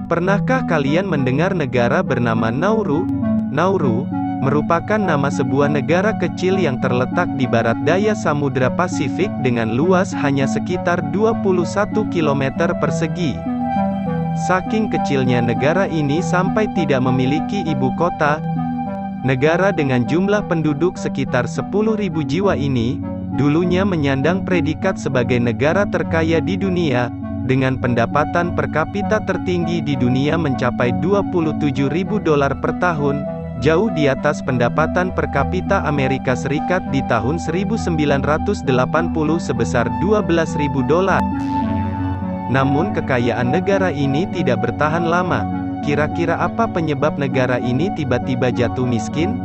Pernahkah kalian mendengar negara bernama Nauru? Nauru merupakan nama sebuah negara kecil yang terletak di barat daya Samudra Pasifik dengan luas hanya sekitar 21 km persegi. Saking kecilnya negara ini sampai tidak memiliki ibu kota. Negara dengan jumlah penduduk sekitar 10.000 jiwa ini, dulunya menyandang predikat sebagai negara terkaya di dunia, dengan pendapatan per kapita tertinggi di dunia mencapai $27.000 per tahun, jauh di atas pendapatan per kapita Amerika Serikat di tahun 1980 sebesar $12.000. Namun kekayaan negara ini tidak bertahan lama. Kira-kira apa penyebab negara ini tiba-tiba jatuh miskin?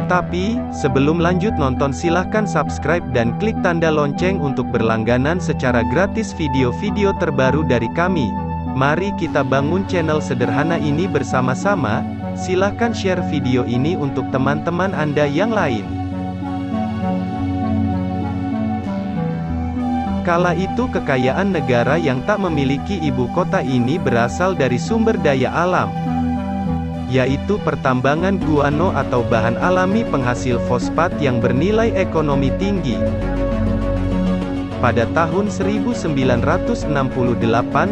Tapi, sebelum lanjut nonton silahkan subscribe dan klik tanda lonceng untuk berlangganan secara gratis video-video terbaru dari kami. Mari kita bangun channel sederhana ini bersama-sama. Silahkan share video ini untuk teman-teman Anda yang lain. Kala itu kekayaan negara yang tak memiliki ibu kota ini berasal dari sumber daya alam, yaitu pertambangan guano atau bahan alami penghasil fosfat yang bernilai ekonomi tinggi. Pada tahun 1968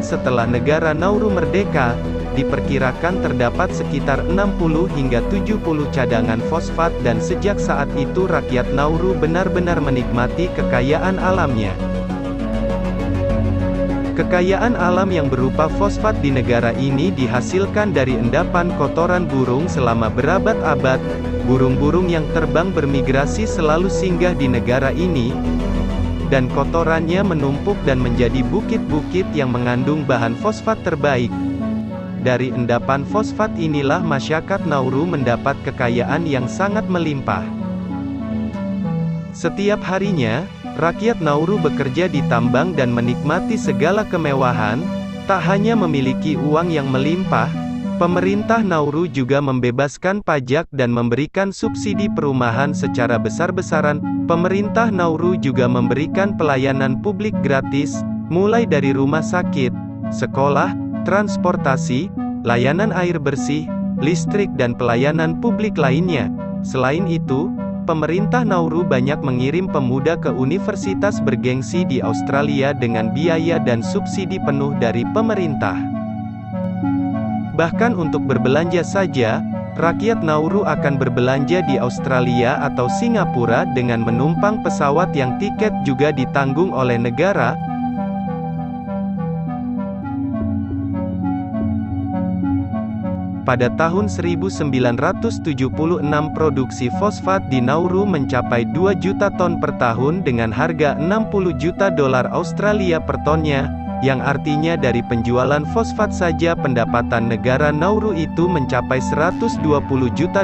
setelah negara Nauru merdeka, diperkirakan terdapat sekitar 60 hingga 70 cadangan fosfat dan sejak saat itu rakyat Nauru benar-benar menikmati kekayaan alamnya. Kekayaan alam yang berupa fosfat di negara ini dihasilkan dari endapan kotoran burung selama berabad-abad. Burung-burung yang terbang bermigrasi selalu singgah di negara ini, dan kotorannya menumpuk dan menjadi bukit-bukit yang mengandung bahan fosfat terbaik. Dari endapan fosfat inilah masyarakat Nauru mendapat kekayaan yang sangat melimpah. Setiap harinya, rakyat Nauru bekerja di tambang dan menikmati segala kemewahan. Tak hanya memiliki uang yang melimpah, pemerintah Nauru juga membebaskan pajak dan memberikan subsidi perumahan secara besar-besaran. Pemerintah Nauru juga memberikan pelayanan publik gratis, mulai dari rumah sakit, sekolah, transportasi, layanan air bersih, listrik dan pelayanan publik lainnya. Selain itu, pemerintah Nauru banyak mengirim pemuda ke universitas bergengsi di Australia dengan biaya dan subsidi penuh dari pemerintah. Bahkan untuk berbelanja saja, rakyat Nauru akan berbelanja di Australia atau Singapura dengan menumpang pesawat yang tiket juga ditanggung oleh negara. Pada tahun 1976 produksi fosfat di Nauru mencapai 2 juta ton per tahun dengan harga $60 juta Australia per tonnya, yang artinya dari penjualan fosfat saja pendapatan negara Nauru itu mencapai $120 juta.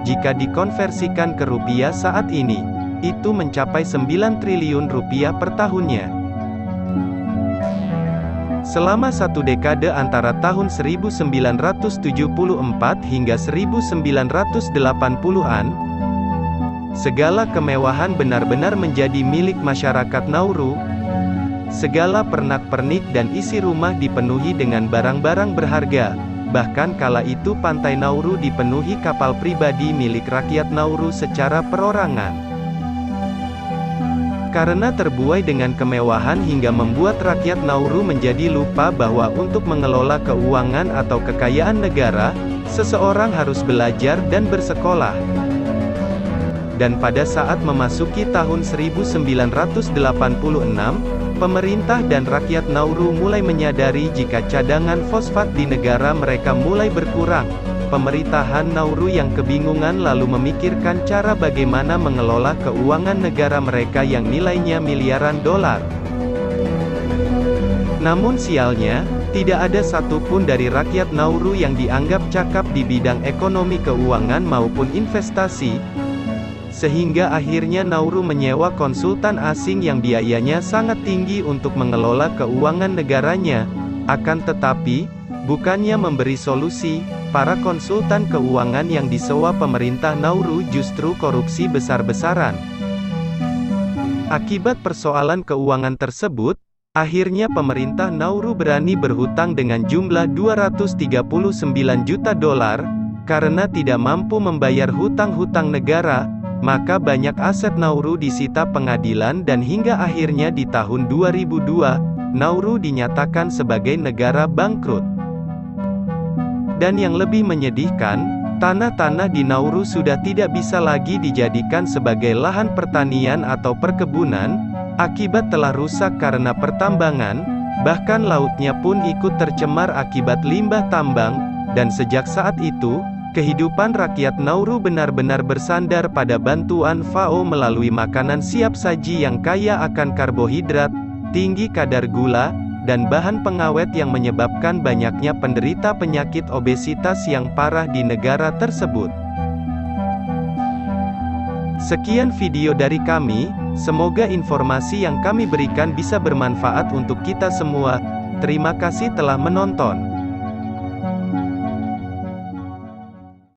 Jika dikonversikan ke rupiah saat ini, itu mencapai 9 triliun rupiah per tahunnya. Selama satu dekade antara tahun 1974 hingga 1980-an, segala kemewahan benar-benar menjadi milik masyarakat Nauru. Segala pernak-pernik dan isi rumah dipenuhi dengan barang-barang berharga. Bahkan kala itu pantai Nauru dipenuhi kapal pribadi milik rakyat Nauru secara perorangan. Karena terbuai dengan kemewahan hingga membuat rakyat Nauru menjadi lupa bahwa untuk mengelola keuangan atau kekayaan negara, seseorang harus belajar dan bersekolah. Dan pada saat memasuki tahun 1986, pemerintah dan rakyat Nauru mulai menyadari jika cadangan fosfat di negara mereka mulai berkurang. Pemerintahan Nauru yang kebingungan lalu memikirkan cara bagaimana mengelola keuangan negara mereka yang nilainya miliaran dolar. Namun sialnya, tidak ada satupun dari rakyat Nauru yang dianggap cakap di bidang ekonomi keuangan maupun investasi, sehingga akhirnya Nauru menyewa konsultan asing yang biayanya sangat tinggi untuk mengelola keuangan negaranya. Akan tetapi, bukannya memberi solusi, para konsultan keuangan yang disewa pemerintah Nauru justru korupsi besar-besaran. Akibat persoalan keuangan tersebut, Akhirnya pemerintah Nauru berani berhutang dengan jumlah 239 juta dolar, karena tidak mampu membayar hutang-hutang negara, maka banyak aset Nauru disita pengadilan dan hingga akhirnya di tahun 2002, Nauru dinyatakan sebagai negara bangkrut. Dan yang lebih menyedihkan, tanah-tanah di Nauru sudah tidak bisa lagi dijadikan sebagai lahan pertanian atau perkebunan, akibat telah rusak karena pertambangan, bahkan lautnya pun ikut tercemar akibat limbah tambang, dan sejak saat itu, kehidupan rakyat Nauru benar-benar bersandar pada bantuan FAO melalui makanan siap saji yang kaya akan karbohidrat, tinggi kadar gula, dan bahan pengawet yang menyebabkan banyaknya penderita penyakit obesitas yang parah di negara tersebut. Sekian video dari kami, semoga informasi yang kami berikan bisa bermanfaat untuk kita semua. Terima kasih telah menonton.